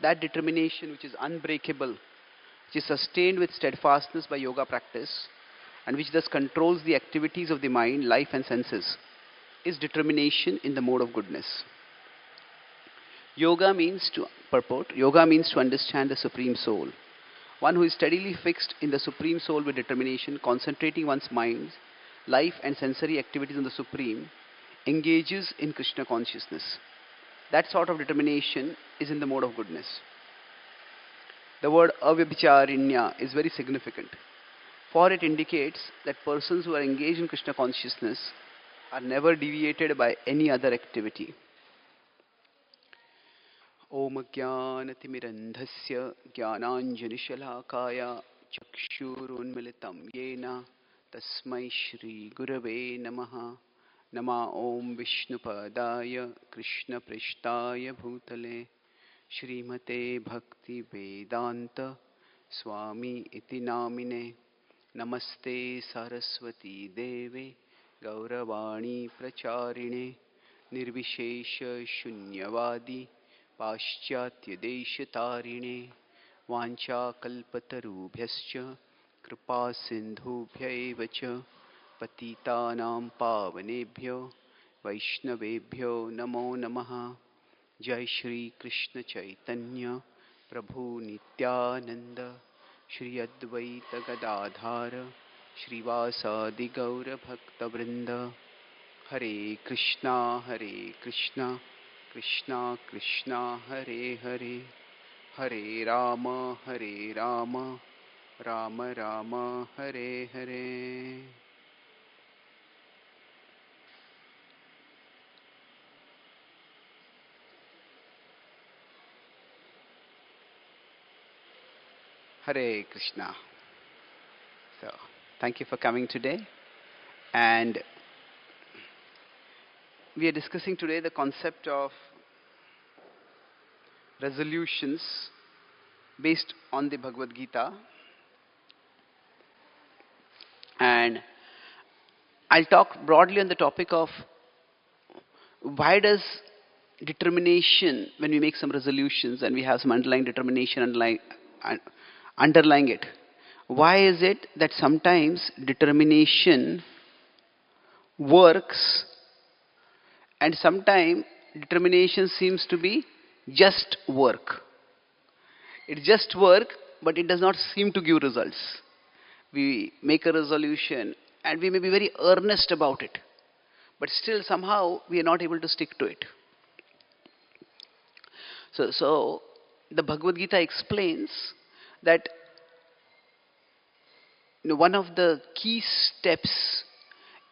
that determination which is unbreakable, which is sustained with steadfastness by yoga practice, and which thus controls the activities of the mind, life, and senses, is determination in the mode of goodness. Yoga means to understand the Supreme Soul. One who is steadily fixed in the Supreme Soul with determination, concentrating one's mind, life, and sensory activities on the Supreme, engages in Krishna consciousness. That sort of determination is in the mode of goodness. The word avyabhicharinya is very significant, for it indicates that persons who are engaged in Krishna consciousness are never deviated by any other activity. Om Jnanatimirandhasya Jnananjanishalakaya Chakshurunmilitam Yena Tasmai Shri Gurave Namaha. Nama Om Vishnupadaya Krishna Prishtaya Bhutale Shrimate Bhakti Vedanta Swami Iti Namine. Namaste Saraswati Deve Gauravani Pracharine Nirvishesha Shunyavadi Paschatya Deshatarine Vancha Kalpatarubhyascha Kripa Sindhubhyaevacha Patitanam Pavanebhyo Vaishnavebhyo Namo Namaha. Jai Shri Krishna Chaitanya Prabhu Nityananda Shri Advaita Gadadhara Shrivasadi Gaura Bhakta Vrinda. Hare Krishna Krishna Krishna Hare Hare, Hare Rama Rama Rama Hare Hare. Hare Krishna. So, thank you for coming today. And we are discussing today the concept of resolutions based on the Bhagavad Gita. And I'll talk broadly on the topic of why does determination, when we make some resolutions and we have some underlying determination underlying it, why is it that sometimes determination works and sometimes determination seems to be just work? It just work, but it does not seem to give results. We make a resolution and we may be very earnest about it, but still somehow we are not able to stick to it. So the Bhagavad Gita explains that one of the key steps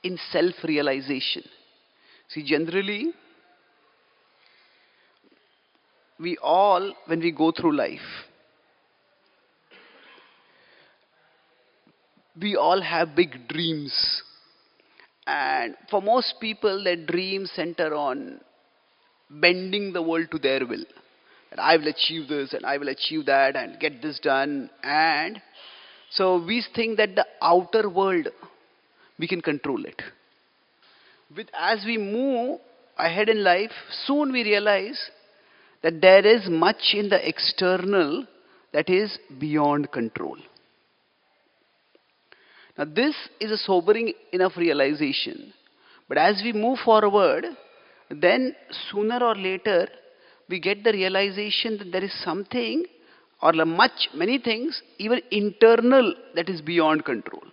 in self-realization. See, generally, we all, when we go through life, we all have big dreams. And for most people, their dreams center on bending the world to their will. That I will achieve this and I will achieve that and get this done. And so we think that the outer world, we can control it. As we move ahead in life, soon we realize that there is much in the external that is beyond control. Now this is a sobering enough realization. But as we move forward, then sooner or later, we get the realization that there is something or many things, even internal, that is beyond control.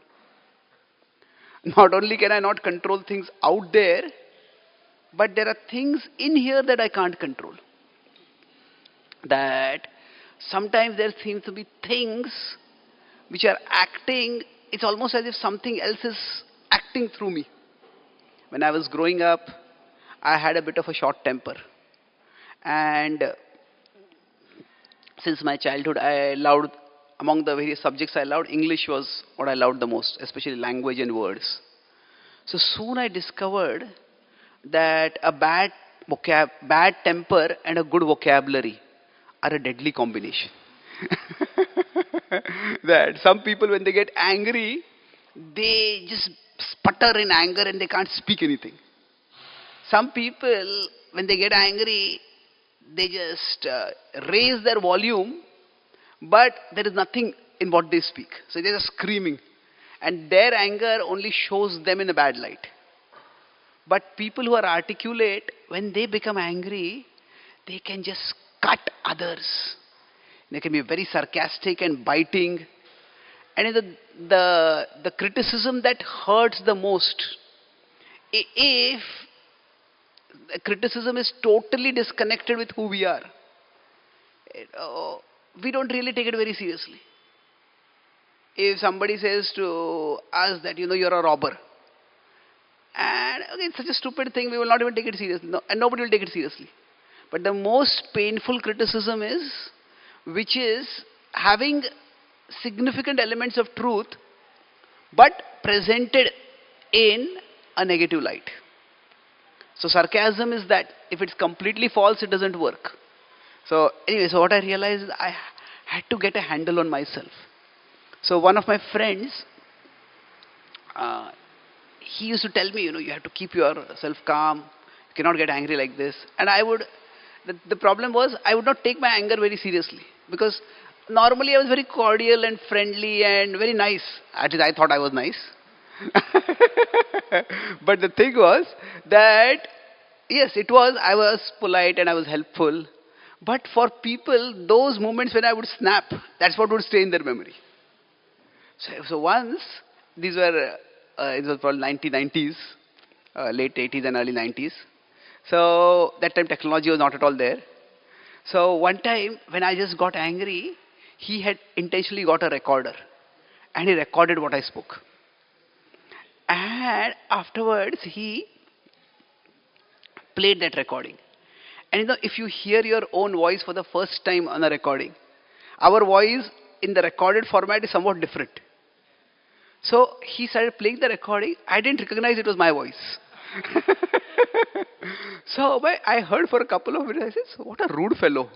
Not only can I not control things out there, but there are things in here that I can't control. That sometimes there seems to be things which are acting, it's almost as if something else is acting through me. When I was growing up, I had a bit of a short temper. And since my childhood, I loved, among the various subjects I loved, English was what I loved the most, especially language and words. So soon I discovered that a bad temper and a good vocabulary are a deadly combination. That some people, when they get angry, they just sputter in anger and they can't speak anything. Some people, when they get angry, they just raise their volume, but there is nothing in what they speak. So they're just screaming. And their anger only shows them in a bad light. But people who are articulate, when they become angry, they can just cut others. They can be very sarcastic and biting. And the criticism that hurts the most, if the criticism is totally disconnected with who we are, we don't really take it very seriously. If somebody says to us that, you're a robber, and okay, it's such a stupid thing, we will not even take it seriously. No, and nobody will take it seriously. But the most painful criticism is, which is having significant elements of truth, but presented in a negative light. So sarcasm is that if it's completely false, it doesn't work. So anyway, so what I realized is I had to get a handle on myself. So one of my friends, he used to tell me, you have to keep yourself calm. You cannot get angry like this. And the problem was, I would not take my anger very seriously. Because normally I was very cordial and friendly and very nice. At least I thought I was nice. But the thing was that, yes, I was polite and I was helpful. But for people, those moments when I would snap, that's what would stay in their memory. So once, it was probably 1990s, late 80s and early 90s. So that time technology was not at all there. So one time when I just got angry, he had intentionally got a recorder and he recorded what I spoke. And afterwards he played that recording. And if you hear your own voice for the first time on a recording, our voice in the recorded format is somewhat different. So he started playing the recording. I didn't recognize it was my voice. So I heard for a couple of minutes, I said, what a rude fellow.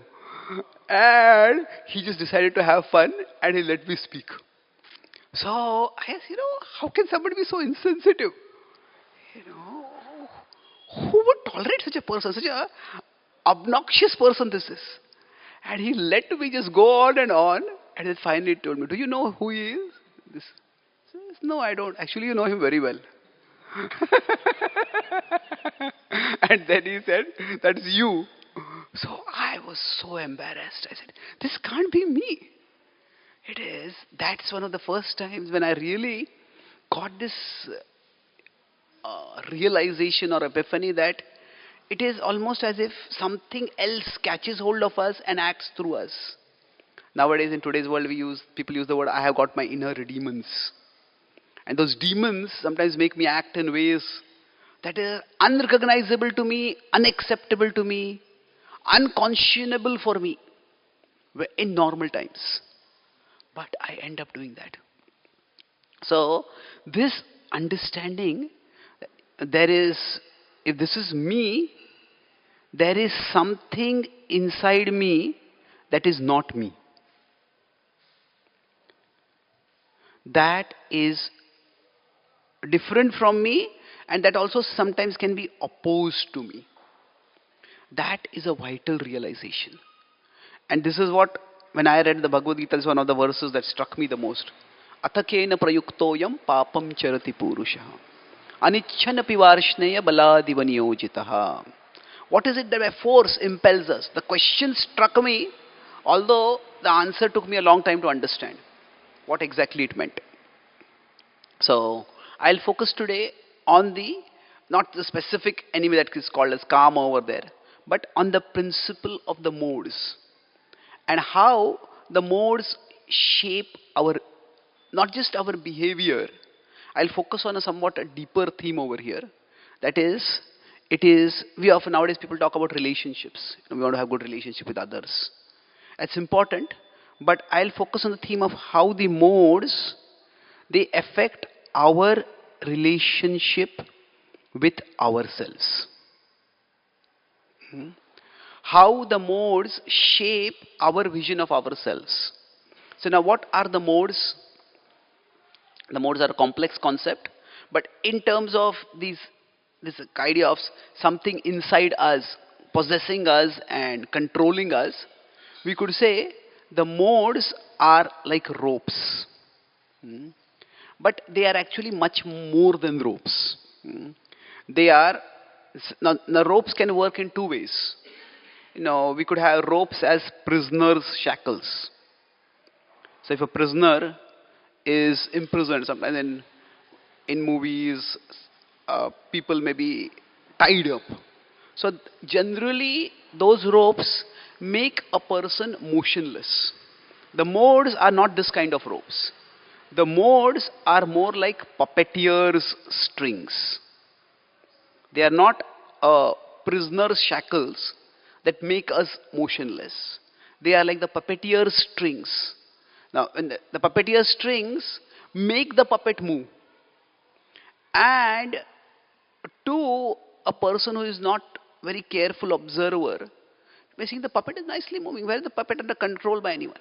And he just decided to have fun and he let me speak. So I asked, how can somebody be so insensitive? Who would tolerate such a person, such a obnoxious person this is? And he let me just go on. And then finally told me, do you know who he is? This. Says, no, I don't. Actually, you know him very well. And then he said, that's you. So I was so embarrassed. I said, this can't be me. It is. That's one of the first times when I really got this realization or epiphany that it is almost as if something else catches hold of us and acts through us. Nowadays, in today's world, people use the word, I have got my inner demons. And those demons sometimes make me act in ways that are unrecognizable to me, unacceptable to me, unconscionable for me in normal times. But I end up doing that. So, this understanding, if this is me, there is something inside me that is not me. That is different from me, and that also sometimes can be opposed to me. That is a vital realization. And this is what, when I read the Bhagavad Gita, is one of the verses that struck me the most. Athakena prayuktoyam papam charati purushaha anichchanapi varshneya baladiva niyojitaha. What is it that by force impels us? The question struck me, although the answer took me a long time to understand what exactly it meant. So, I'll focus today on not the specific enemy that is called as karma over there, but on the principle of the modes. And how the modes shape not just our behavior. I'll focus on a somewhat deeper theme over here. That is, nowadays people talk about relationships. We want to have good relationship with others. It's important, but I'll focus on the theme of how the modes, they affect our relationship with ourselves. How the modes shape our vision of ourselves. So now what are the modes? The modes are a complex concept, but in terms of this idea of something inside us possessing us and controlling us, we could say the modes are like ropes. Hmm. But they are actually much more than ropes. Hmm. They are, now ropes can work in two ways. We could have ropes as prisoners' shackles. So if a prisoner is imprisoned, sometimes in movies, people may be tied up. So generally, those ropes make a person motionless. The modes are not this kind of ropes. The modes are more like puppeteers' strings. They are not prisoner's shackles that make us motionless. They are like the puppeteer's strings. Now, when the puppeteer's strings make the puppet move. And to a person who is not very careful observer, we see the puppet is nicely moving. Where is the puppet under control by anyone?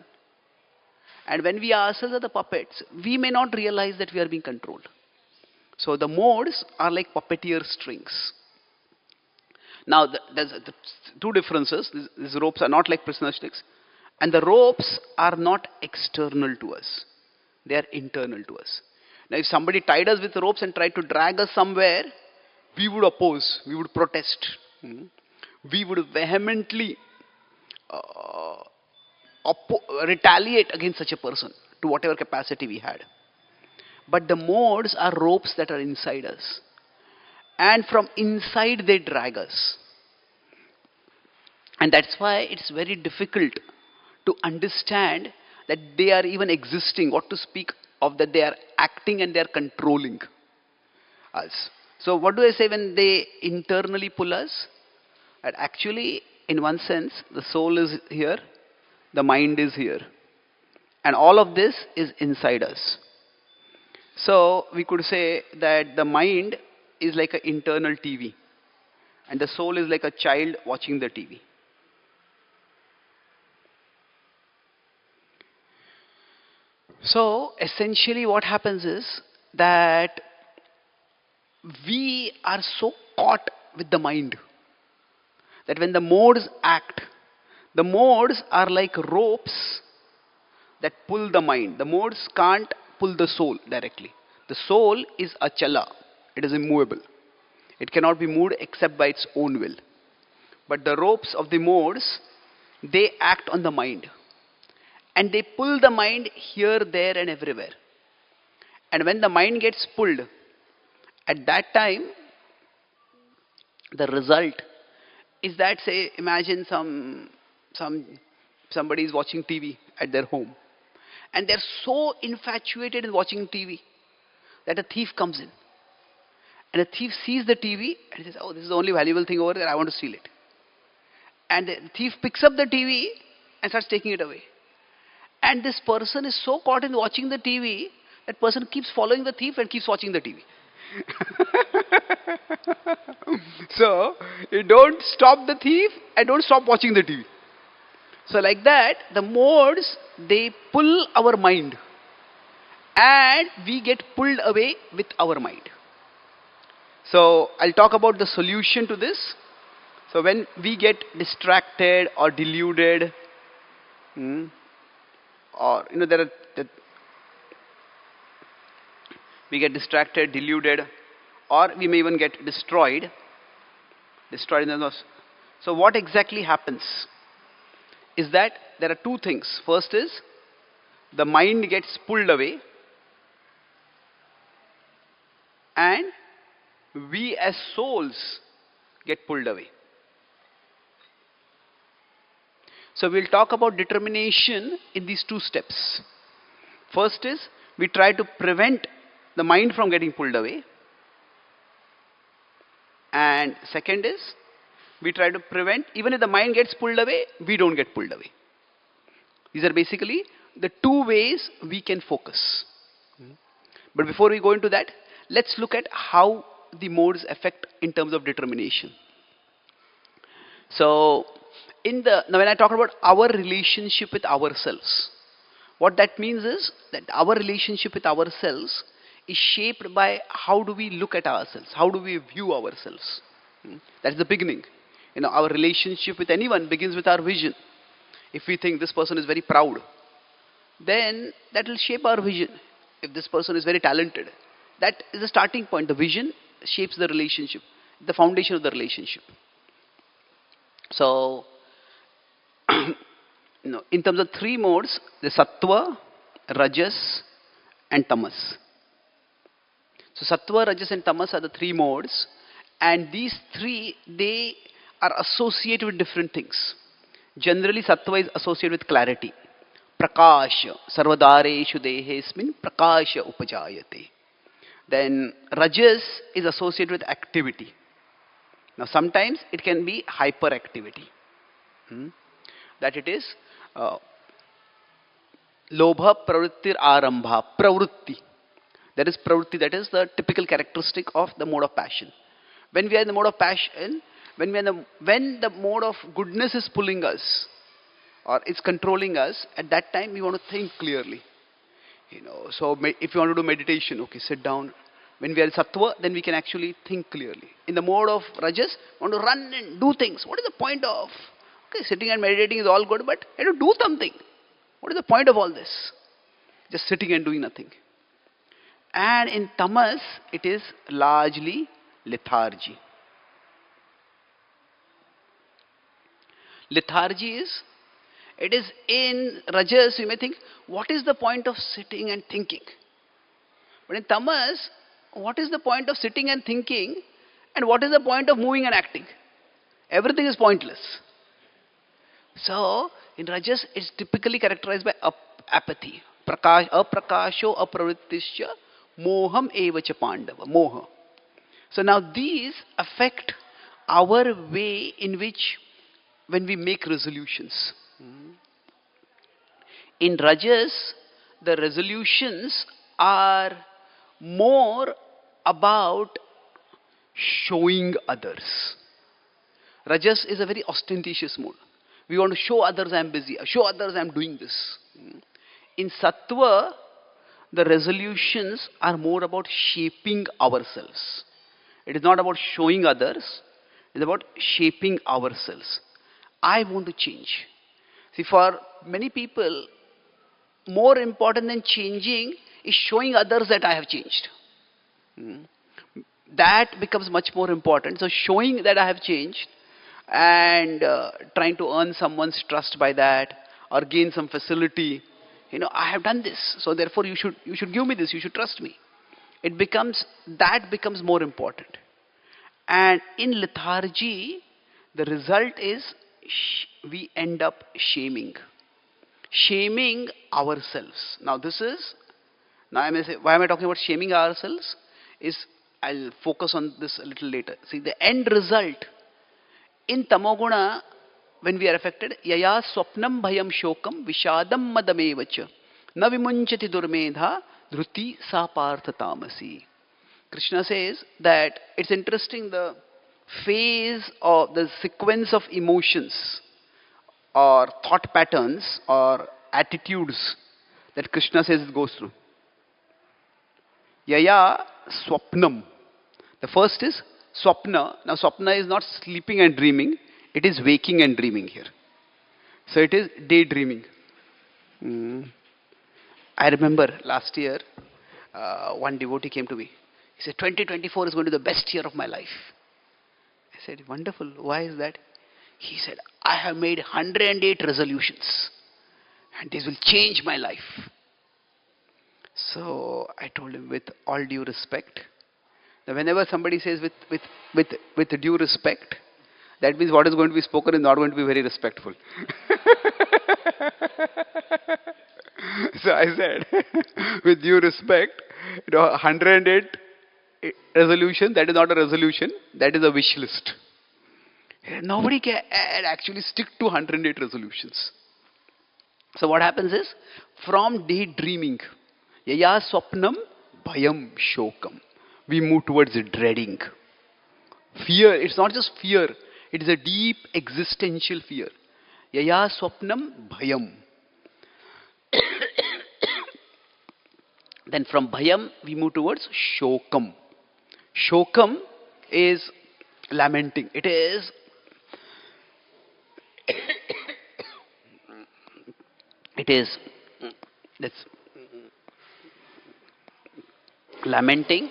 And when we ourselves are the puppets, we may not realize that we are being controlled. So the modes are like puppeteer strings. Now, there's the two differences. These ropes are not like prisoner strings. And the ropes are not external to us. They are internal to us. Now, if somebody tied us with ropes and tried to drag us somewhere, we would oppose, we would protest. We would vehemently retaliate against such a person to whatever capacity we had. But the modes are ropes that are inside us. And from inside they drag us. And that's why it's very difficult to understand that they are even existing, what to speak of that they are acting and they are controlling us. So what do I say when they internally pull us? That actually, in one sense, the soul is here, the mind is here. And all of this is inside us. So we could say that the mind is like an internal TV. And the soul is like a child watching the TV. So essentially what happens is that we are so caught with the mind that when the modes act, the modes are like ropes that pull the mind. The modes can't pull the soul directly. The soul is achala. It is immovable. It cannot be moved except by its own will. But the ropes of the modes, they act on the mind. And they pull the mind here, there and everywhere. And when the mind gets pulled, at that time, the result is that, say, imagine somebody is watching TV at their home. And they're so infatuated in watching TV that a thief comes in. And the thief sees the TV and he says, oh, this is the only valuable thing over there, I want to steal it. And the thief picks up the TV and starts taking it away. And this person is so caught in watching the TV, that person keeps following the thief and keeps watching the TV. So, you don't stop the thief and don't stop watching the TV. So like that, the modes, they pull our mind. And we get pulled away with our mind. So, I'll talk about the solution to this. So when we get distracted or deluded, or we get distracted, deluded, or we may even get destroyed in the nose. So what exactly happens is that there are two things. First is the mind gets pulled away, and we as souls get pulled away. So we'll talk about determination in these two steps. First is we try to prevent the mind from getting pulled away. And second is we try to prevent, even if the mind gets pulled away, we don't get pulled away. These are basically the two ways we can focus. But before we go into that, let's look at how the modes affect in terms of determination. So, now when I talk about our relationship with ourselves, what that means is that our relationship with ourselves is shaped by how do we look at ourselves, how do we view ourselves. That's the beginning. Our relationship with anyone begins with our vision. If we think this person is very proud, then that will shape our vision. If this person is very talented, that is the starting point. The vision shapes the relationship, the foundation of the relationship. So, in terms of three modes, the sattva, rajas, and tamas. So, sattva, rajas, and tamas are the three modes, and these three, they are associated with different things. Generally, sattva is associated with clarity. Prakasha, sarvadareshu dehesmin, prakasha upajayate. Then rajas is associated with activity. Now sometimes it can be hyperactivity. That it is lobha pravrittir arambha, pravritti. That is pravritti, that is the typical characteristic of the mode of passion. When we are in the mode of passion, when the mode of goodness is pulling us, or it's controlling us, at that time we want to think clearly. So if you want to do meditation, okay, sit down. When we are in sattva, then we can actually think clearly. In the mode of rajas, we want to run and do things. What is the point of? Okay, sitting and meditating is all good, but you have to do something. What is the point of all this? Just sitting and doing nothing. And in tamas, it is largely lethargy. Lethargy it is in rajas, you may think, what is the point of sitting and thinking? But in tamas, what is the point of sitting and thinking, and what is the point of moving and acting? Everything is pointless. So, in rajas, it's typically characterized by apathy. Aprakasho apravrittischa moham evacha pandava. Moha. So now these affect our way in which, when we make resolutions. In rajas, the resolutions are more about showing others. Rajas is a very ostentatious mode. We want to show others I am busy, show others I am doing this. In sattva, the resolutions are more about shaping ourselves. It is not about showing others, it is about shaping ourselves. I want to change. See, for many people, more important than changing is showing others that I have changed. That becomes much more important. So showing that I have changed and trying to earn someone's trust by that, or gain some facility. I have done this, so therefore you should give me this, you should trust me. That becomes more important. And in lethargy, the result is we end up shaming ourselves. Now I may say, why am I talking about shaming ourselves? I'll focus on this a little later. See, the end result in tamoguna, when we are affected, yaya swapnam bhayam shokam vishadam madamevacha na vimunchati durmedha dhruti sa partha tamasi. Krishna says that it's interesting, the phase or the sequence of emotions or thought patterns or attitudes that Krishna says it goes through. Yaya swapnam. The first is swapna. Now swapna is not sleeping and dreaming, it is waking and dreaming here. So it is daydreaming. I remember last year, one devotee came to me. He said, 2024 is going to be the best year of my life. I said, wonderful. Why is that? He said, I have made 108 resolutions and this will change my life. So I told him, with all due respect, that whenever somebody says with due respect, that means what is going to be spoken is not going to be very respectful. So I said, with due respect, 108 resolution, that is not a resolution, that is a wish list. Nobody can actually stick to 108 resolutions. So what happens is, from daydreaming, yaya swapnam bhayam shokam, we move towards dreading. Fear, it's not just fear, it is a deep existential fear. Yaya swapnam bhayam. Then from bhayam, we move towards shokam. Shokam is lamenting. It is It is this lamenting.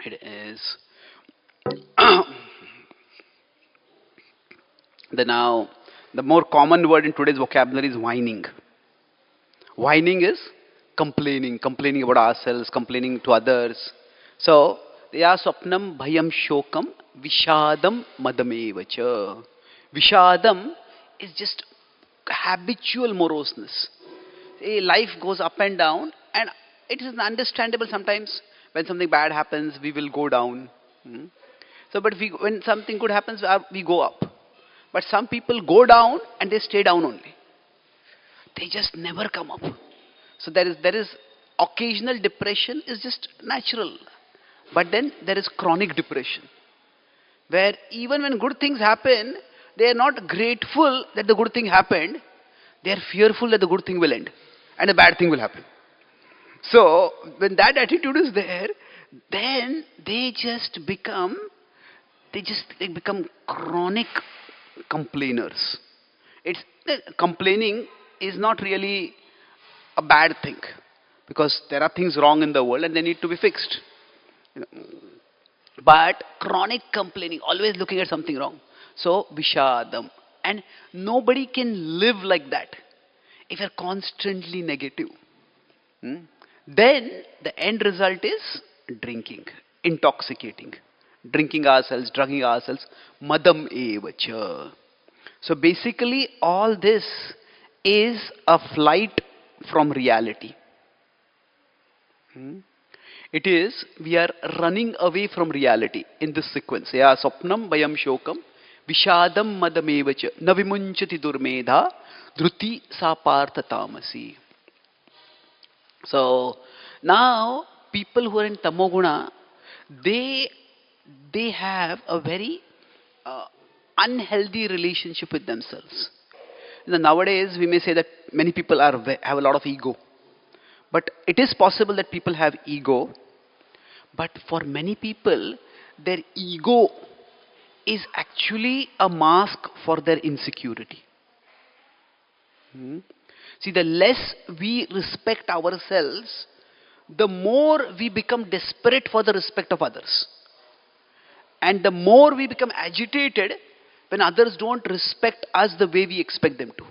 It is the more common word in today's vocabulary is whining. Whining is complaining about ourselves, complaining to others. So, ya swapnam bhayam shokam vishadam madamevacha. Vishadam is just habitual moroseness. Life goes up and down, and it is understandable sometimes when something bad happens, we will go down. So, but when something good happens, we go up. But some people go down and they stay down only. They just never come up. So there is occasional depression is just natural. But then there is chronic depression, where even when good things happen, they are not grateful that the good thing happened. They are fearful that the good thing will end and a bad thing will happen. So when that attitude is there, then they become chronic complainers. Complaining is not really a bad thing, because there are things wrong in the world and they need to be fixed. But chronic complaining, always looking at something wrong. So vishadam, and nobody can live like that if you're constantly negative. Then the end result is drinking, intoxicating, drinking ourselves, drugging ourselves, madam evacha. So basically all this is a flight from reality. It is, we are running away from reality in this sequence. Ya swapnam vayam shokam vishadam madamevacha navimunchati durmedha dhruti sapartha tamasi. So now people who are in tamoguna, they have a very unhealthy relationship with themselves. Nowadays we may say that many people have a lot of ego. But it is possible that people have ego. But for many people, their ego is actually a mask for their insecurity. See, the less we respect ourselves, the more we become desperate for the respect of others. And the more we become agitated when others don't respect us the way we expect them to.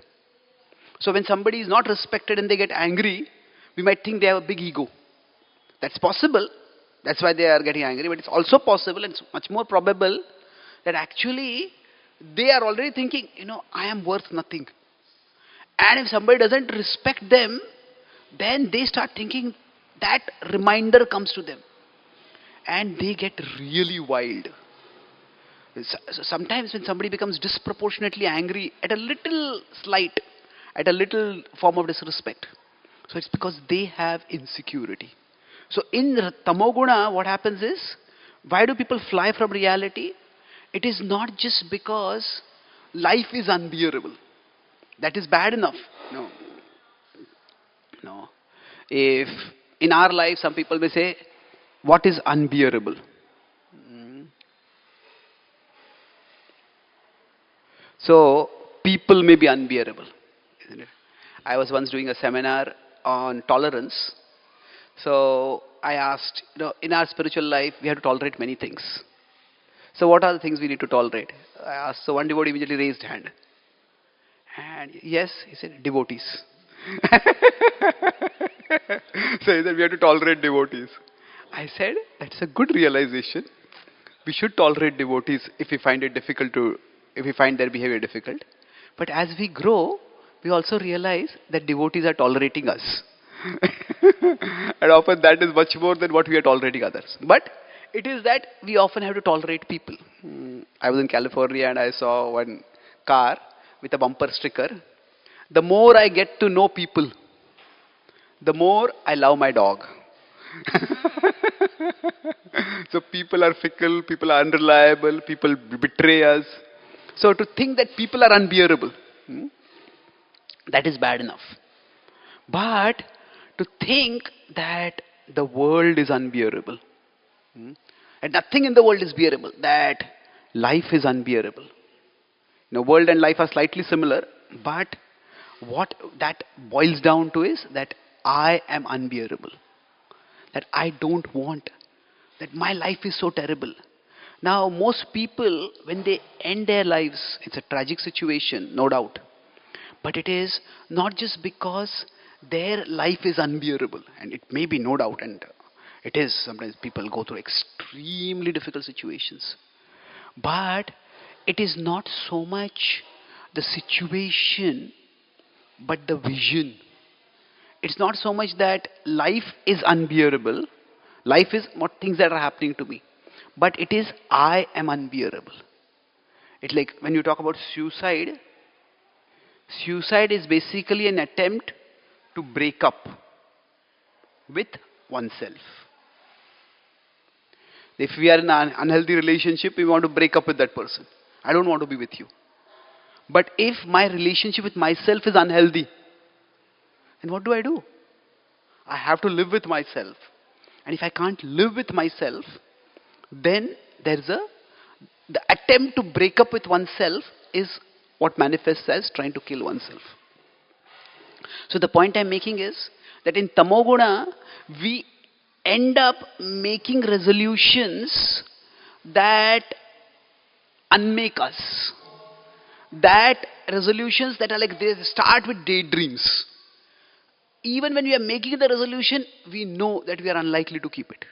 So when somebody is not respected and they get angry, we might think they have a big ego. That's possible. That's why they are getting angry. But it's also possible, and it's much more probable, that actually they are already thinking, I am worth nothing. And if somebody doesn't respect them, then they start thinking, that reminder comes to them. And they get really wild. So sometimes when somebody becomes disproportionately angry at a little slight, at a little form of disrespect, so it's because they have insecurity. So in tamoguna, what happens is, why do people fly from reality? It is not just because life is unbearable. That is bad enough. No. If in our life some people may say, what is unbearable? So people may be unbearable, isn't it? I was once doing a seminar on tolerance. So I asked, in our spiritual life, we have to tolerate many things. So what are the things we need to tolerate? I asked, so one devotee immediately raised hand. And yes, he said, devotees. So he said, we have to tolerate devotees. I said, that's a good realization. We should tolerate devotees if we find their behavior difficult. But as we grow, we also realize that devotees are tolerating us. And often that is much more than what we are tolerating others. But it is that we often have to tolerate people. I was in California and I saw one car with a bumper sticker. The more I get to know people, the more I love my dog. So people are fickle, people are unreliable, people betray us. So to think that people are unbearable, that is bad enough. But to think that the world is unbearable, and nothing in the world is bearable, that life is unbearable. World and life are slightly similar, but What that boils down to is that I am unbearable. That I don't want. That my life is so terrible. Now, most people, when they end their lives, it's a tragic situation, no doubt. But it is not just because their life is unbearable, and it may be, no doubt, and it is. Sometimes people go through extremely difficult situations. But it is not so much the situation, but the vision. It's not so much that life is unbearable, life is what things that are happening to me, but it is I am unbearable. It's like when you talk about suicide, suicide is basically an attempt to break up with oneself. If we are in an unhealthy relationship, we want to break up with that person. I don't want to be with you. But if my relationship with myself is unhealthy, then what do? I have to live with myself. And if I can't live with myself, then there's the attempt to break up with oneself is what manifests as trying to kill oneself. So the point I'm making is that in Tamoguna, we end up making resolutions that unmake us. That resolutions that are like they start with daydreams. Even when we are making the resolution, we know that we are unlikely to keep it.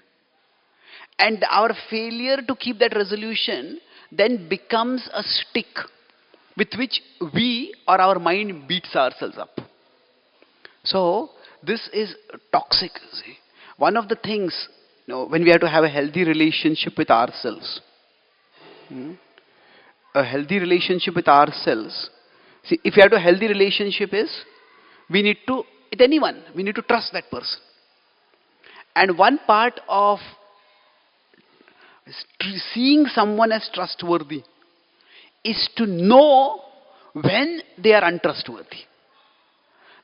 And our failure to keep that resolution then becomes a stick with which we or our mind beats ourselves up. So, this is toxic. See. One of the things, when we have to have a healthy relationship with ourselves, a healthy relationship with ourselves, see, if we have a healthy relationship is, we need to, with anyone, we need to trust that person. And one part of seeing someone as trustworthy is to know when they are untrustworthy.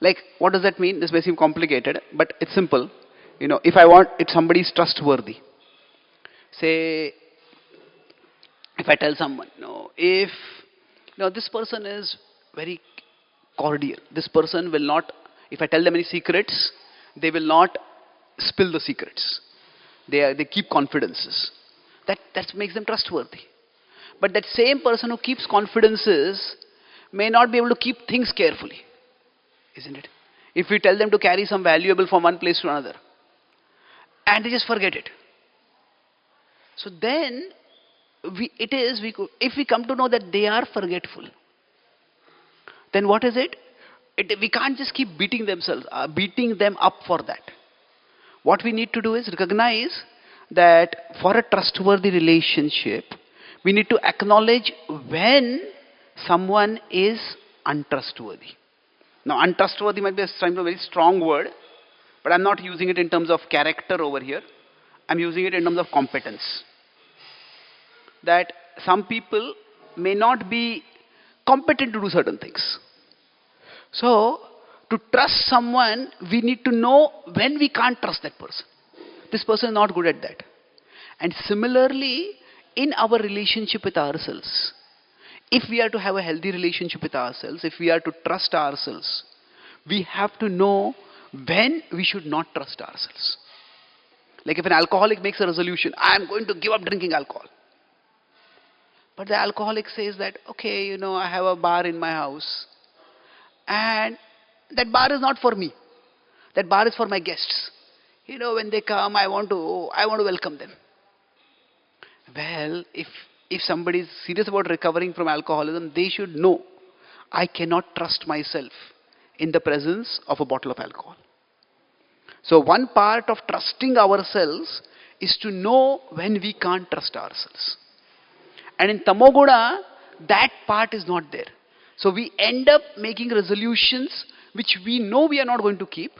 Like, what does that mean? This may seem complicated, but it's simple. If somebody is trustworthy, say, if I tell someone, if this person is very cordial, this person will not, if I tell them any secrets, they will not spill the secrets. They keep confidences. That makes them trustworthy. But that same person who keeps confidences may not be able to keep things carefully. Isn't it? If we tell them to carry some valuable from one place to another, and they just forget it. So then, if we come to know that they are forgetful, then what is it? We can't just keep beating them up for that. What we need to do is recognize that for a trustworthy relationship, we need to acknowledge when someone is untrustworthy. Now, untrustworthy might be a very strong word, but I'm not using it in terms of character over here. I'm using it in terms of competence. That some people may not be competent to do certain things. So, to trust someone, we need to know when we can't trust that person. This person is not good at that. And similarly, in our relationship with ourselves, if we are to have a healthy relationship with ourselves, if we are to trust ourselves, we have to know when we should not trust ourselves. Like if an alcoholic makes a resolution, I am going to give up drinking alcohol. But the alcoholic says that, okay, I have a bar in my house. And that bar is not for me. That bar is for my guests. When they come, I want to welcome them. Well, if somebody is serious about recovering from alcoholism, they should know, I cannot trust myself in the presence of a bottle of alcohol. So one part of trusting ourselves is to know when we can't trust ourselves. And in Tamoguna, that part is not there. So we end up making resolutions which we know we are not going to keep.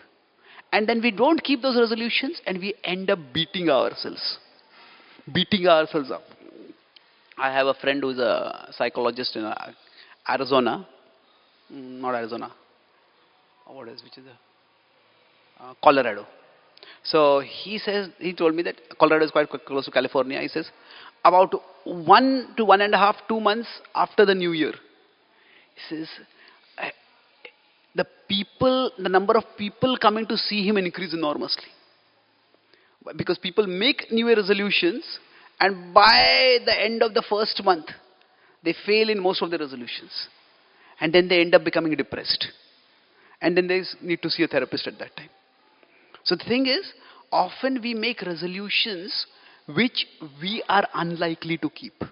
And then we don't keep those resolutions and we end up beating ourselves up. I have a friend who's a psychologist in Arizona. Not Arizona. Which is Colorado. So he told me that Colorado is quite close to California. He says, about 1 to 1.5, 2 months after the new year, he says, the number of people coming to see him increase enormously. Because people make New Year resolutions, and by the end of the first month, they fail in most of the resolutions. And then they end up becoming depressed. And then they need to see a therapist at that time. So the thing is, often we make resolutions which we are unlikely to keep.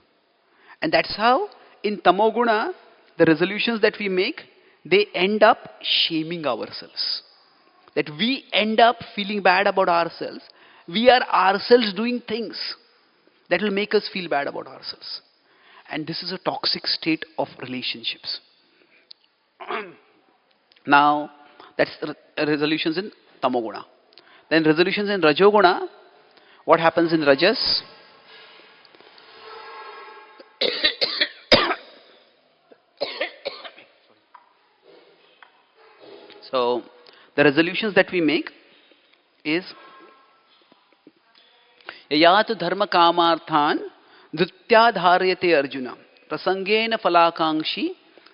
And that's how in Tamoguna, the resolutions that we make, they end up shaming ourselves. That we end up feeling bad about ourselves. We are ourselves doing things that will make us feel bad about ourselves. And this is a toxic state of relationships. Now, that's resolutions in Tamoguna. Then resolutions in Rajoguna. What happens in Rajas? So, the resolutions that we make is Yayatu dharma kamarthan dhritya dharyate arjuna prasangena falakangshi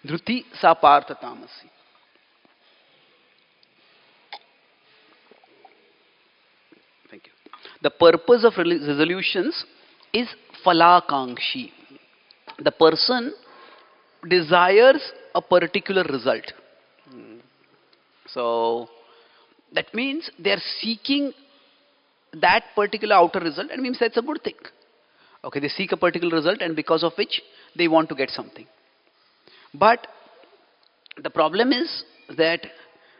dhruti sapartha tamasi. Thank you. The purpose of resolutions is falakangshi. The person desires a particular result. So, that means they are seeking that particular outer result, and means that's a good thing. Okay, they seek a particular result, and because of which they want to get something. But the problem is that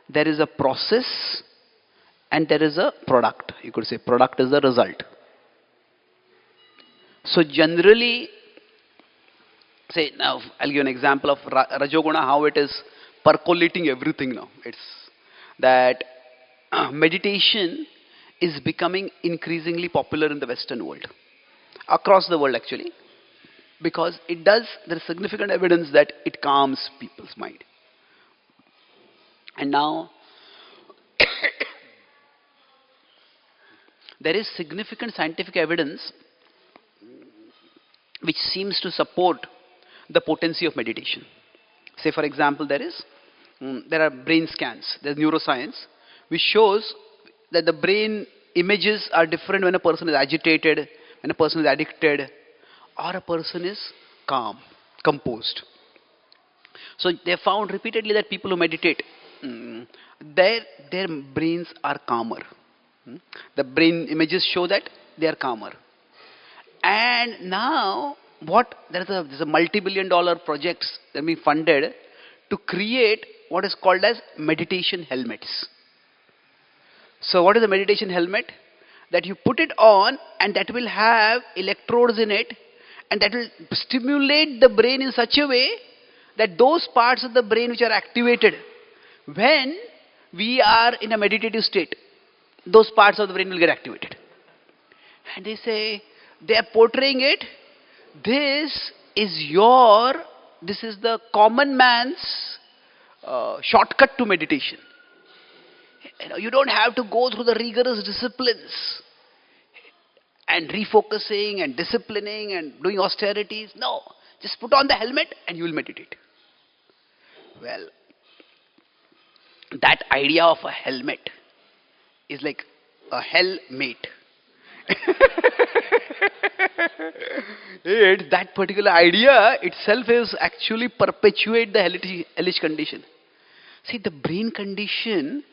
there is a process and there is a product. You could say product is the result. So generally, say now I'll give an example of Rajoguna, how it is percolating everything now. It's that meditation is becoming increasingly popular in the Western world, across the world actually, because there is significant evidence that it calms people's mind. And now there is significant scientific evidence which seems to support the potency of meditation. Say for example, there are brain scans, there's neuroscience, which shows that the brain images are different when a person is agitated, when a person is addicted, or a person is calm, composed. So they found repeatedly that people who meditate, their brains are calmer. The brain images show that they are calmer. And now, there's a multi-billion-dollar projects that are being funded to create what is called as meditation helmets. So what is a meditation helmet? That you put it on and that will have electrodes in it, and that will stimulate the brain in such a way that those parts of the brain which are activated when we are in a meditative state, those parts of the brain will get activated. And they say, they are portraying it, this is the common man's shortcut to meditation. You don't have to go through the rigorous disciplines and refocusing and disciplining and doing austerities. No, just put on the helmet and you will meditate. Well, that idea of a helmet is like a hellmate. That particular idea itself is actually perpetuate the hellish condition. See, the brain condition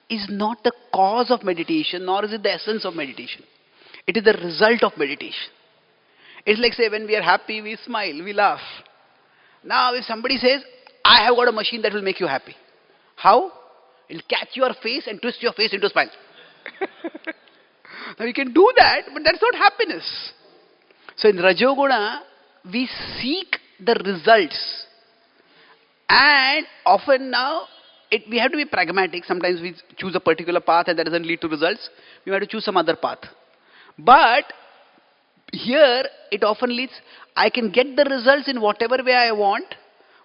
is not the cause of meditation, nor is it the essence of meditation. It is the result of meditation. It's like, say, when we are happy, we smile, we laugh. Now, if somebody says, I have got a machine that will make you happy. How? It will catch your face and twist your face into a smile. Now, you can do that, but that's not happiness. So, in Rajoguna, we seek the results. And often now, we have to be pragmatic. Sometimes we choose a particular path and that doesn't lead to results. We have to choose some other path. But here, it often leads, I can get the results in whatever way I want,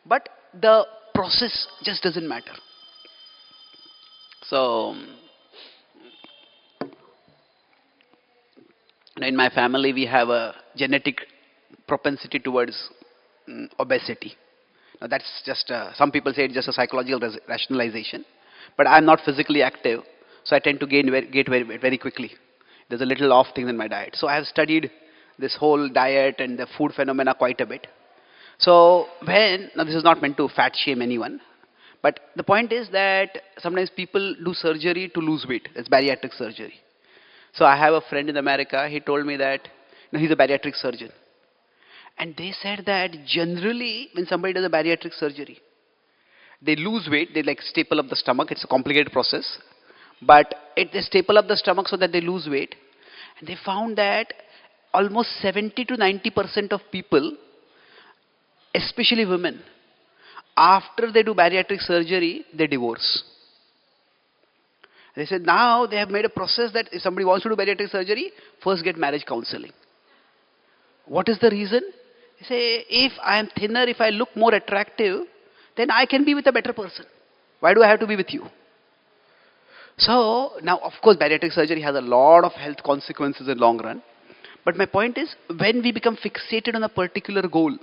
but the process just doesn't matter. So, in my family, we have a genetic propensity towards obesity. Now that's just, some people say it's just a psychological rationalization. But I'm not physically active, so I tend to get very quickly. There's a little off things in my diet. So I have studied this whole diet and the food phenomena quite a bit. So now this is not meant to fat shame anyone, but the point is that sometimes people do surgery to lose weight. It's bariatric surgery. So I have a friend in America. He told me that he's a bariatric surgeon, and they said that generally when somebody does a bariatric surgery, they lose weight. They like staple up the stomach. It's a complicated process, but they staple up the stomach so that they lose weight, and they found that almost 70 to 90% of people, especially women, after they do bariatric surgery, they divorce. They said now they have made a process that if somebody wants to do bariatric surgery, first get marriage counseling. What is the reason? They say, if I am thinner, if I look more attractive, then I can be with a better person. Why do I have to be with you? So, now of course bariatric surgery has a lot of health consequences in long run. But my point is, when we become fixated on a particular goal,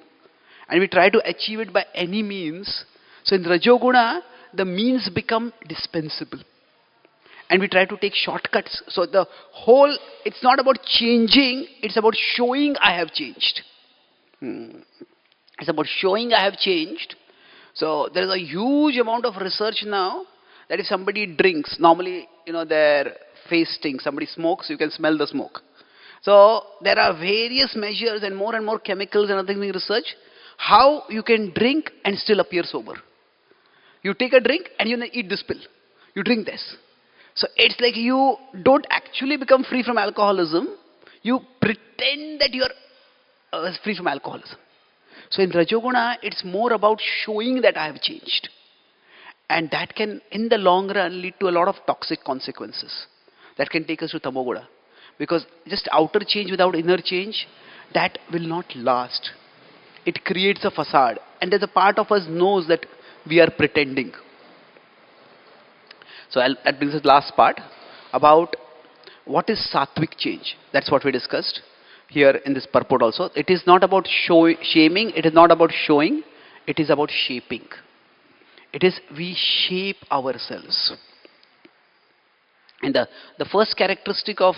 and we try to achieve it by any means, so in Rajoguna, the means become dispensable. And we try to take shortcuts. So the whole, it's not about changing, it's about showing I have changed. It's about showing I have changed. So there is a huge amount of research now that if somebody drinks, normally, their face stinks. Somebody smokes, you can smell the smoke. So there are various measures and more chemicals and other things being researched. How you can drink and still appear sober. You take a drink and you eat this pill. You drink this. So it's like you don't actually become free from alcoholism. You pretend that you are free from alcoholism. So in Rajoguna, it's more about showing that I have changed. And that can, in the long run, lead to a lot of toxic consequences. That can take us to Tamoguna. Because just outer change without inner change, that will not last. It creates a facade. And there's a part of us knows that we are pretending. So that brings us to the last part about what is sattvic change. That's what we discussed here in this purport also. It is not about shaming. It is not about showing. It is about shaping. It is we shape ourselves. And the first characteristic of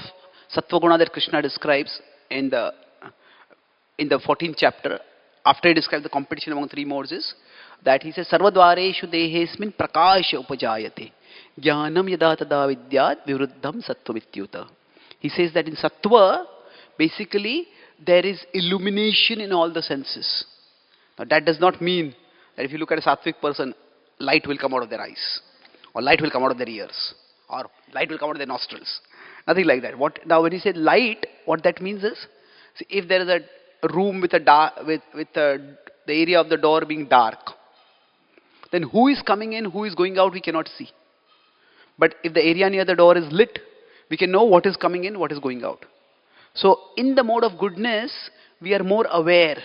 Sattva-guna that Krishna describes in the 14th chapter, after he describes the competition among three modes, is that he says, Sarvadvareshu dehesmin prakasha upajayate. Jnanam yada tada vidyat vivruddham sattva vityuta. He says that in sattva, basically, there is illumination in all the senses. Now that does not mean that if you look at a sattvic person, light will come out of their eyes, or light will come out of their ears, or light will come out of their nostrils. Nothing like that. Now when you say light, what that means is, see, if there is a room with the area of the door being dark, then who is coming in, who is going out, we cannot see. But if the area near the door is lit, we can know what is coming in, what is going out. So in the mode of goodness, we are more aware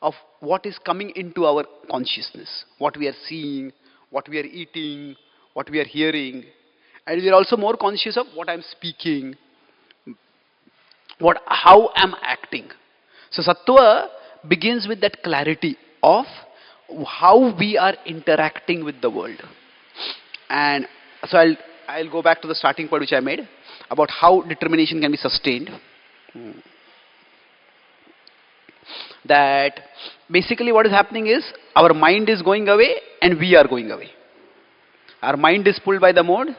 of what is coming into our consciousness, what we are seeing, what we are eating, what we are hearing. And we are also more conscious of what I am speaking, how I am acting. So Sattva begins with that clarity of how we are interacting with the world. And so I'll go back to the starting point which I made about how determination can be sustained. That basically what is happening is our mind is going away and we are going away. Our mind is pulled by the mode,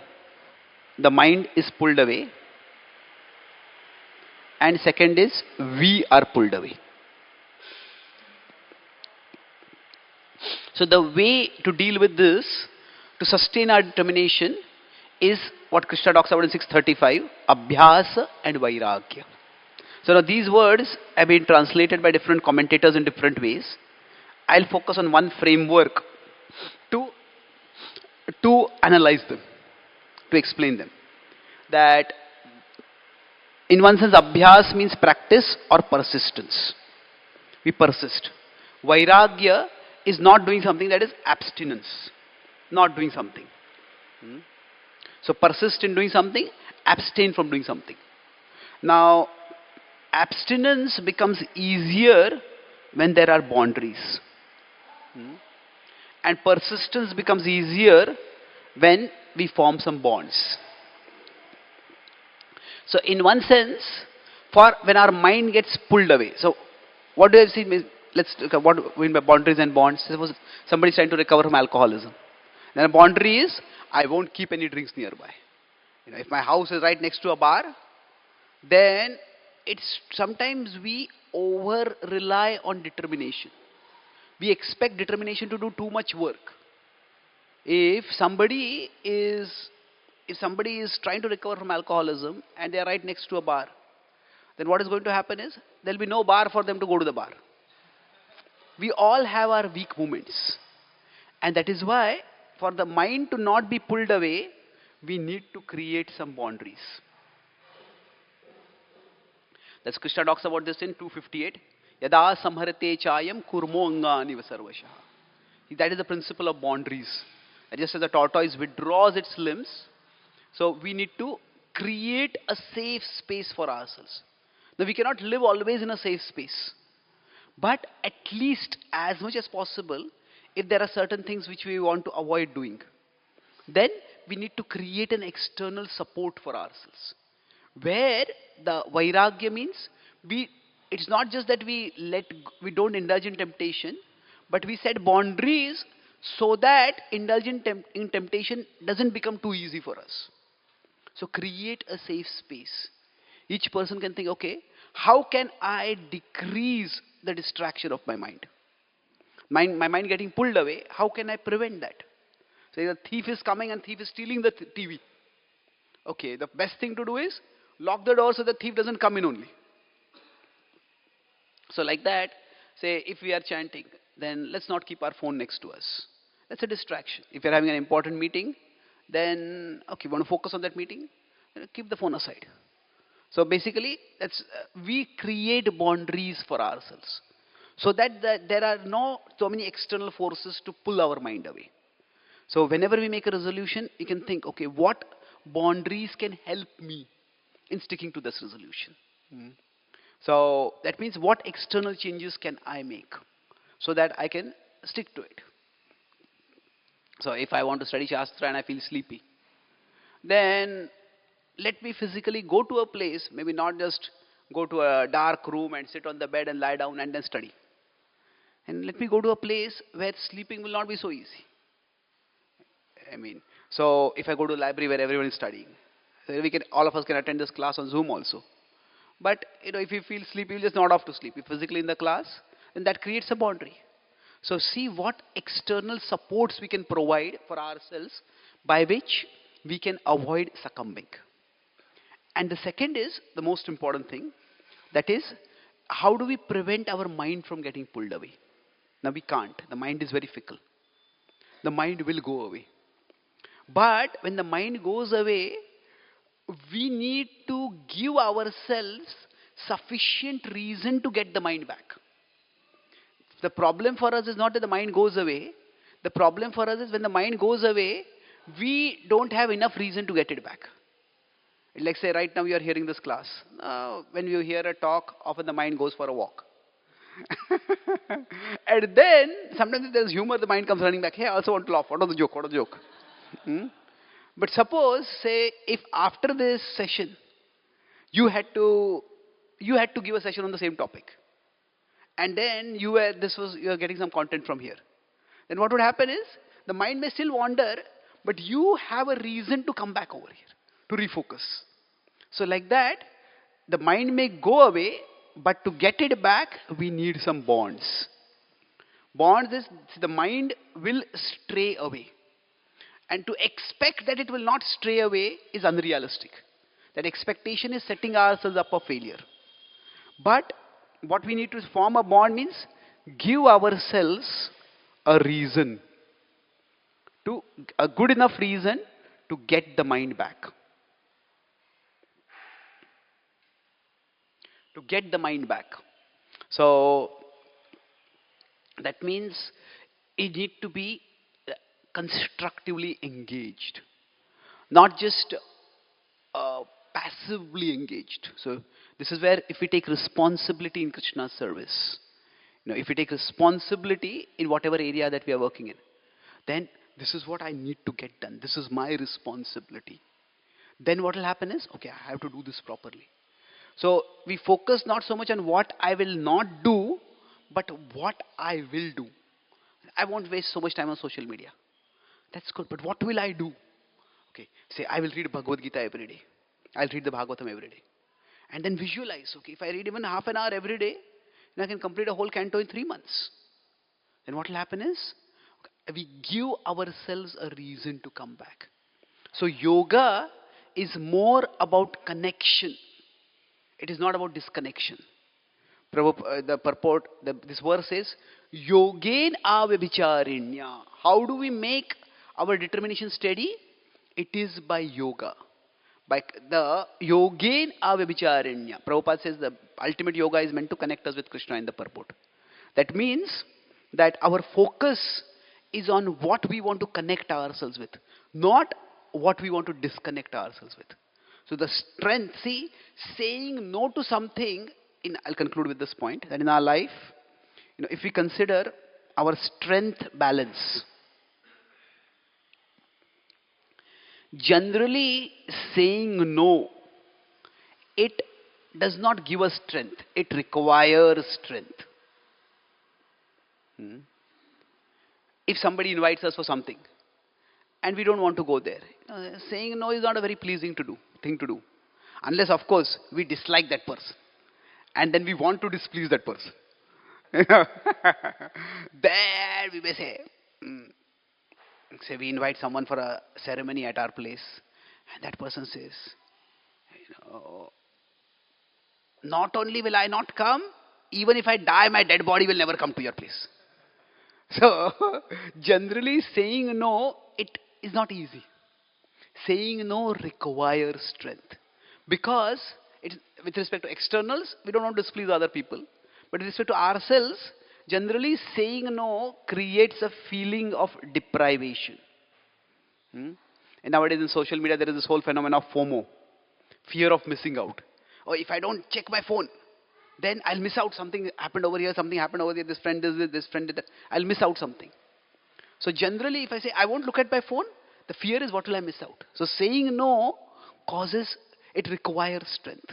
the mind is pulled away, and second is we are pulled away. So the way to deal with this, to sustain our determination, is what Krishna talks about in 635, Abhyasa and Vairagya. So now these words have been translated by different commentators in different ways. I'll focus on one framework to analyze them, to explain them. That in one sense, Abhyas means practice or persistence. We persist. Vairagya is not doing something, that is abstinence. Not doing something. So persist in doing something, abstain from doing something. Now, abstinence becomes easier when there are boundaries. And persistence becomes easier when we form some bonds. So in one sense, for when our mind gets pulled away. So what do I see? Let's look at what we mean by boundaries and bonds. Suppose somebody is trying to recover from alcoholism. Then a boundary is, I won't keep any drinks nearby. If my house is right next to a bar, then it's sometimes we over rely on determination. We expect determination to do too much work. If somebody is trying to recover from alcoholism and they are right next to a bar, then what is going to happen is there will be no bar for them to go to the bar. We all have our weak moments. And that is why for the mind to not be pulled away, we need to create some boundaries. That's Krishna talks about this in 258. Yada samharate chayam kurmo angani vasarvashaha. That is the principle of boundaries. Just as the tortoise withdraws its limbs, so we need to create a safe space for ourselves. Now we cannot live always in a safe space. But at least as much as possible, if there are certain things which we want to avoid doing, then we need to create an external support for ourselves. Where the vairagya means, it's not just that we don't indulge in temptation, but we set boundaries so that indulging in temptation doesn't become too easy for us. So create a safe space. Each person can think, okay, how can I decrease the distraction of my mind? My mind getting pulled away, how can I prevent that? So the thief is coming and thief is stealing the TV. Okay, the best thing to do is lock the door so the thief doesn't come in only. So like that, say if we are chanting, then let's not keep our phone next to us. That's a distraction. If you're having an important meeting, then okay, we want to focus on that meeting, keep the phone aside. So basically, we create boundaries for ourselves, so that there are no so many external forces to pull our mind away. So whenever we make a resolution, you can think, okay, what boundaries can help me in sticking to this resolution? So that means what external changes can I make so that I can stick to it? So if I want to study Shastra and I feel sleepy, then let me physically go to a place, maybe not just go to a dark room and sit on the bed and lie down and then study. And let me go to a place where sleeping will not be so easy. So if I go to a library where everyone is studying, all of us can attend this class on Zoom also. But if you feel sleepy, you just nod off to sleep. If physically in the class, then that creates a boundary. So see what external supports we can provide for ourselves by which we can avoid succumbing. And the second is the most important thing. That is, how do we prevent our mind from getting pulled away? Now we can't. The mind is very fickle. The mind will go away. But when the mind goes away, we need to give ourselves sufficient reason to get the mind back. The problem for us is not that the mind goes away. The problem for us is when the mind goes away, we don't have enough reason to get it back. Like say right now you are hearing this class. When you hear a talk, often the mind goes for a walk. And then sometimes if there's humor, the mind comes running back. Hey, I also want to laugh. What was the joke? What was the joke? But suppose, say, if after this session, you had to give a session on the same topic, and then you are getting some content from here, then what would happen is the mind may still wander, but you have a reason to come back over here to refocus. So like that, the mind may go away, but to get it back, we need some bonds. Bonds is the mind will stray away. And to expect that it will not stray away is unrealistic. That expectation is setting ourselves up for failure. But what we need to form a bond means give ourselves a reason, a good enough reason to get the mind back. To get the mind back. So that means it need to be constructively engaged, not just passively engaged. So this is where if we take responsibility in Krishna's service, if we take responsibility in whatever area that we are working in, then This is what I need to get done. This is my responsibility. Then what will happen is, okay, I have to do this properly. So we focus not so much on what I will not do, but what I will do. I won't waste so much time on social media. That's good, but what will I do? Okay, say I will read Bhagavad Gita every day. I'll read the Bhagavatam every day. And then visualize, okay, if I read even half an hour every day, then I can complete a whole canto in 3 months. Then what will happen is, okay, we give ourselves a reason to come back. So yoga is more about connection. It is not about disconnection. The purport, this verse says, Yogen avabhicharinya. How do we make our determination steady? It is by yoga. By the Yogen avabhicharinya. Prabhupada says the ultimate yoga is meant to connect us with Krishna in the purport. That means that our focus is on what we want to connect ourselves with, not what we want to disconnect ourselves with. So the strength, see, saying no to something, I'll conclude with this point, that in our life, if we consider our strength balance, generally saying no, it does not give us strength, it requires strength. If somebody invites us for something and we don't want to go there, saying no is not a very pleasing thing to do. Unless, of course, we dislike that person and then we want to displease that person. There we may say, say we invite someone for a ceremony at our place and that person says, not only will I not come, even if I die, my dead body will never come to your place. So, generally saying no, it is not easy. Saying no requires strength. Because with respect to externals, we don't want to displease other people. But with respect to ourselves, generally saying no creates a feeling of deprivation. And nowadays in social media, there is this whole phenomenon of FOMO. Fear of missing out. Or if I don't check my phone, then I'll miss out. Something happened over here, something happened over there, this friend did this friend did that. I'll miss out something. So generally, if I say, I won't look at my phone, the fear is what will I miss out. So saying no it requires strength.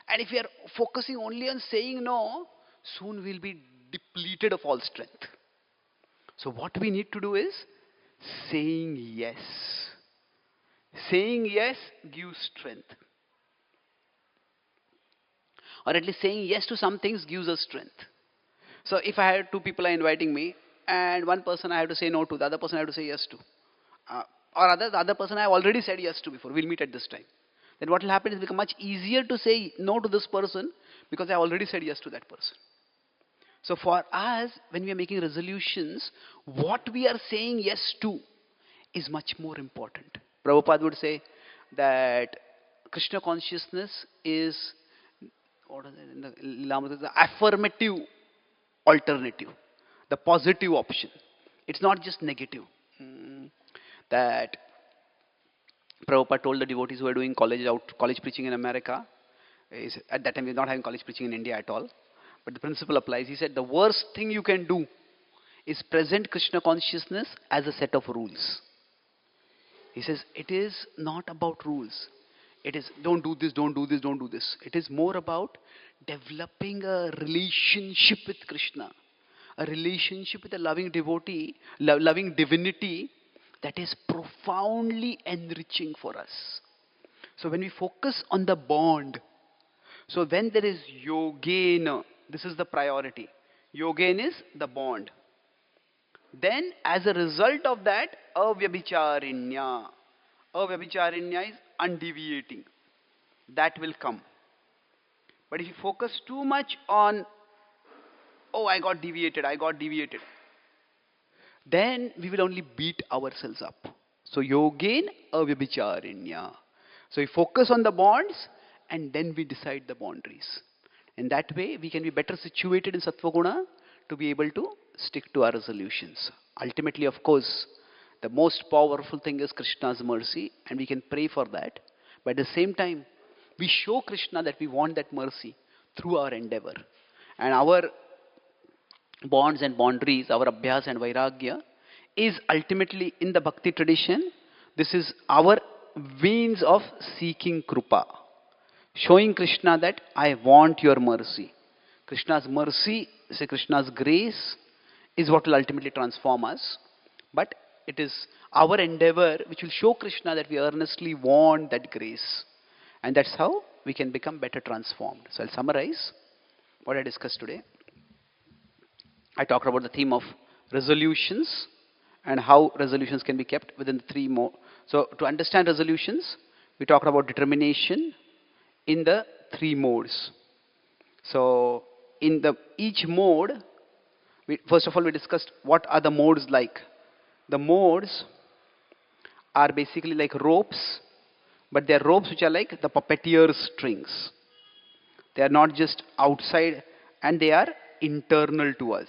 And if we are focusing only on saying no, soon we'll be depleted of all strength. So what we need to do is saying yes. Saying yes gives strength. Or at least saying yes to some things gives us strength. So if I had two people are inviting me, and one person I have to say no to, the other person I have to say yes to. The other person I have already said yes to before, we'll meet at this time. Then what will happen is it will become much easier to say no to this person because I already said yes to that person. So for us, when we are making resolutions, what we are saying yes to is much more important. Prabhupada would say that Krishna consciousness is the affirmative alternative, the positive option. It's not just negative. That Prabhupada told the devotees who were doing college preaching in America, at that time we were not having college preaching in India at all, but the principle applies. He said the worst thing you can do is present Krishna consciousness as a set of rules. He says it is not about rules. It is don't do this, don't do this, don't do this. It is more about developing a relationship with Krishna, a relationship with a loving devotee, loving divinity that is profoundly enriching for us. So when we focus on the bond, so when there is yogena, this is the priority. Yogena is the bond. Then as a result of that, avyabhicharinya. Avyabhicharinya is undeviating. That will come. But if you focus too much on, I got deviated, then we will only beat ourselves up. So yogen avyabhicharinya. So we focus on the bonds and then we decide the boundaries. In that way, we can be better situated in Sattva Guna to be able to stick to our resolutions. Ultimately, of course, the most powerful thing is Krishna's mercy, and we can pray for that. But at the same time, we show Krishna that we want that mercy through our endeavor. And our bonds and boundaries, our abhyas and vairagya, is ultimately in the bhakti tradition. This is our means of seeking krupa, showing Krishna that I want your mercy. Krishna's mercy, say Krishna's grace, is what will ultimately transform us. But it is our endeavor which will show Krishna that we earnestly want that grace. And that's how we can become better transformed. So I'll summarize what I discussed today. I talked about the theme of resolutions and how resolutions can be kept within the three more. So to understand resolutions, we talked about determination in the three modes. So in the each mode, first of all we discussed what are the modes like. The modes are basically like ropes, but they are ropes which are like the puppeteer's strings. They are not just outside, and they are internal to us.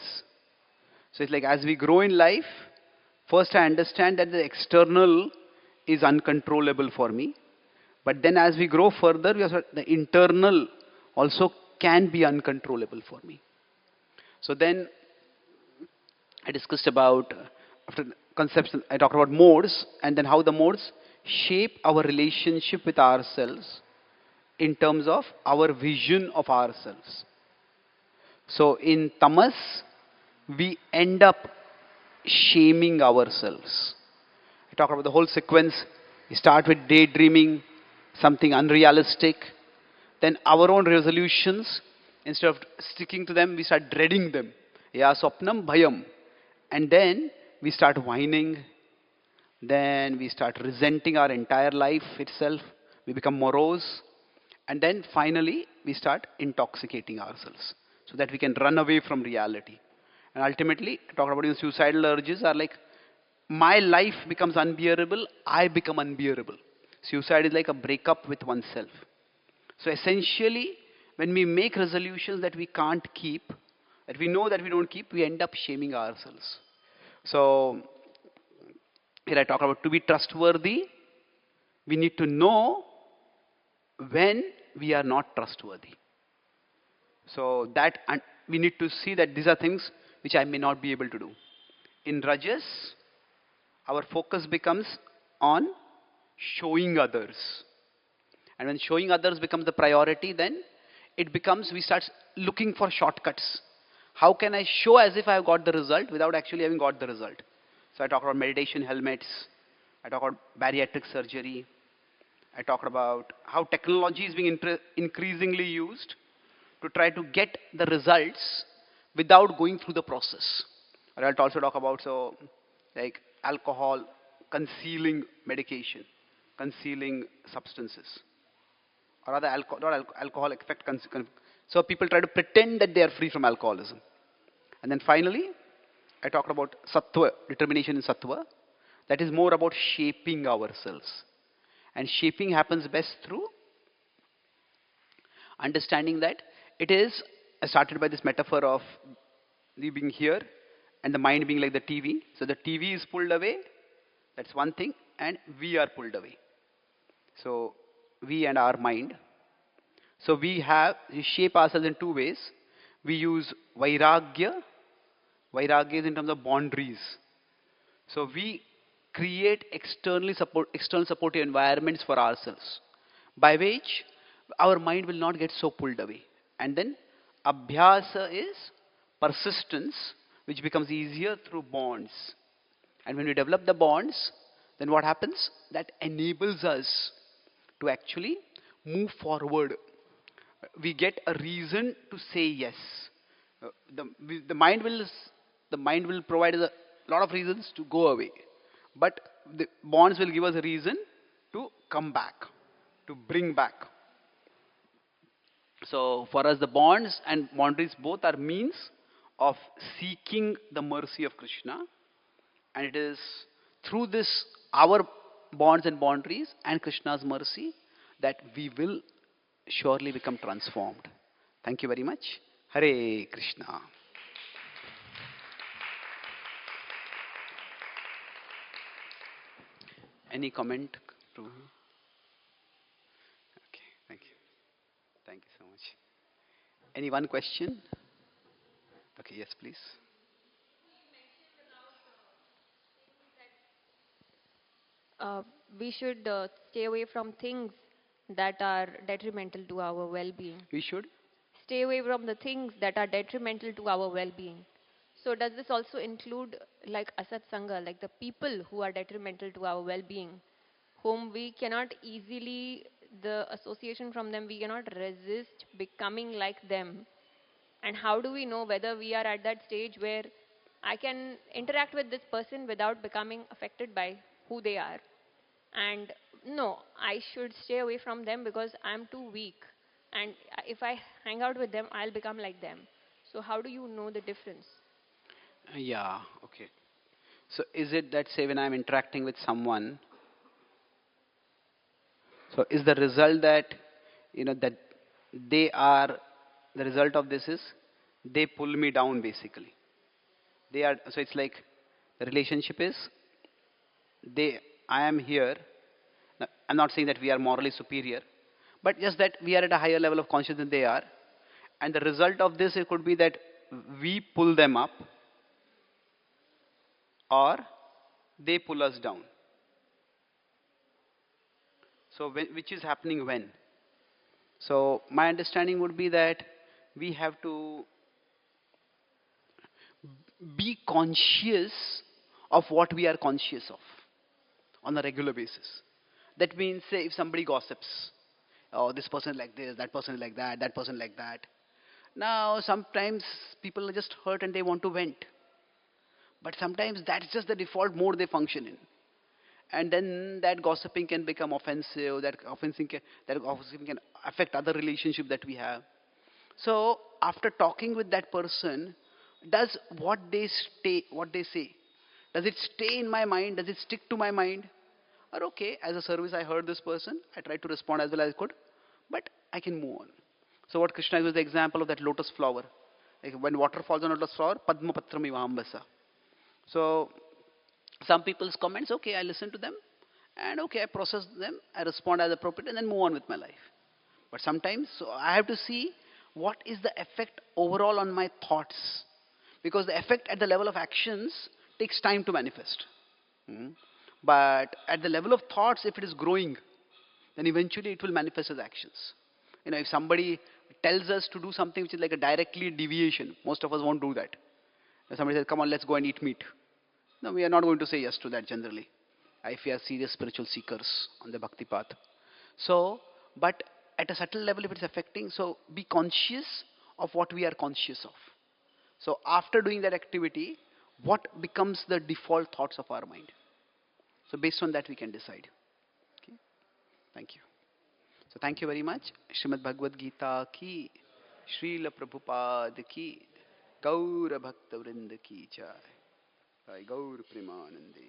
So it's like as we grow in life, first I understand that the external is uncontrollable for me. But then as we grow further, the internal also can be uncontrollable for me. So then I discussed about, after concepts, I talked about modes, and then how the modes shape our relationship with ourselves in terms of our vision of ourselves. So in tamas, we end up shaming ourselves. I talk about the whole sequence. We start with daydreaming, something unrealistic. Then our own resolutions, instead of sticking to them, we start dreading them. Ya swapnam bhayam. And then we start whining. Then we start resenting our entire life itself. We become morose. And then finally, we start intoxicating ourselves so that we can run away from reality. And ultimately, talk about suicidal urges are like, my life becomes unbearable, I become unbearable. Suicide is like a breakup with oneself. So essentially, when we make resolutions that we can't keep, that we know that we don't keep, we end up shaming ourselves. So here I talk about to be trustworthy, we need to know when we are not trustworthy. So that, and we need to see that these are things which I may not be able to do. In Rajas, our focus becomes on showing others. And when showing others becomes the priority, then it becomes, we start looking for shortcuts. How can I show as if I have got the result without actually having got the result? So I talk about meditation helmets. I talk about bariatric surgery. I talked about how technology is being increasingly used to try to get the results without going through the process. Or I'll also talk about like alcohol concealing medication, concealing substances, or other alcohol effect. So people try to pretend that they are free from alcoholism. And then finally, I talked about sattva, determination in sattva. That is more about shaping ourselves. And shaping happens best through understanding that it is, I started by this metaphor of you being here and the mind being like the TV. So the TV is pulled away, that's one thing, and we are pulled away. So we and our mind. So we shape ourselves in two ways. We use vairagya. Vairagya is in terms of boundaries. So we create external supportive environments for ourselves, by which our mind will not get so pulled away. And then abhyasa is persistence, which becomes easier through bonds. And when we develop the bonds, then what happens? That enables us to actually move forward. We get a reason to say yes. The mind will provide us a lot of reasons to go away. But the bonds will give us a reason to come back, to bring back. So for us, the bonds and boundaries both are means of seeking the mercy of Krishna. And it is through this, our bonds and boundaries and Krishna's mercy, that we will surely become transformed. Thank you very much. Hare Krishna. Any comment? Okay, thank you. Thank you so much. Any one question? Okay, yes, please. uh, we should stay away from things that are detrimental to our well-being. We should. Stay away from the things that are detrimental to our well-being. So does this also include like asat sanga, like the people who are detrimental to our well-being, whom we cannot easily, the association from them, we cannot resist becoming like them? And how do we know whether we are at that stage where I can interact with this person without becoming affected by who they are? And no, I should stay away from them because I'm too weak. And if I hang out with them, I'll become like them. So, how do you know the difference? Yeah, okay. So is it that, say, when I'm interacting with someone, so is the result that, that they are, the result of this is they pull me down basically. They are, so it's like the relationship is, I am here. Now, I'm not saying that we are morally superior, but just that we are at a higher level of consciousness than they are. And the result of this, it could be that we pull them up or they pull us down. So, which is happening when? So, my understanding would be that we have to be conscious of what we are conscious of on a regular basis. That means, say, if somebody gossips, oh, this person is like this, that person is like that person like that. Now, sometimes people are just hurt and they want to vent. But sometimes that's just the default mode they function in. And then that gossiping can become offensive, that gossiping can affect other relationships that we have. So, after talking with that person, does what they say, does it stay in my mind? Does it stick to my mind? Or okay, as a service, I heard this person, I tried to respond as well as I could, but I can move on. So what Krishna gives the example of that lotus flower. Like when water falls on a lotus flower, Padma Patram Ivambasa. So some people's comments, okay, I listen to them, and okay, I process them, I respond as appropriate, and then move on with my life. But sometimes, so I have to see what is the effect overall on my thoughts, because the effect at the level of actions takes time to manifest. Mhm. But at the level of thoughts, if it is growing, then eventually it will manifest as actions. If somebody tells us to do something which is like a directly deviation, most of us won't do that. If somebody says, come on, let's go and eat meat. No, we are not going to say yes to that generally, if we are serious spiritual seekers on the bhakti path. So, but at a subtle level, if it's affecting, so be conscious of what we are conscious of. So, after doing that activity, what becomes the default thoughts of our mind? So, based on that, we can decide. Okay? Thank you. So, thank you very much. Srimad Bhagavad Gita ki, Srila Prabhupada ki, Gaura Bhakta Vrinda ki jai. Gaur Premanande.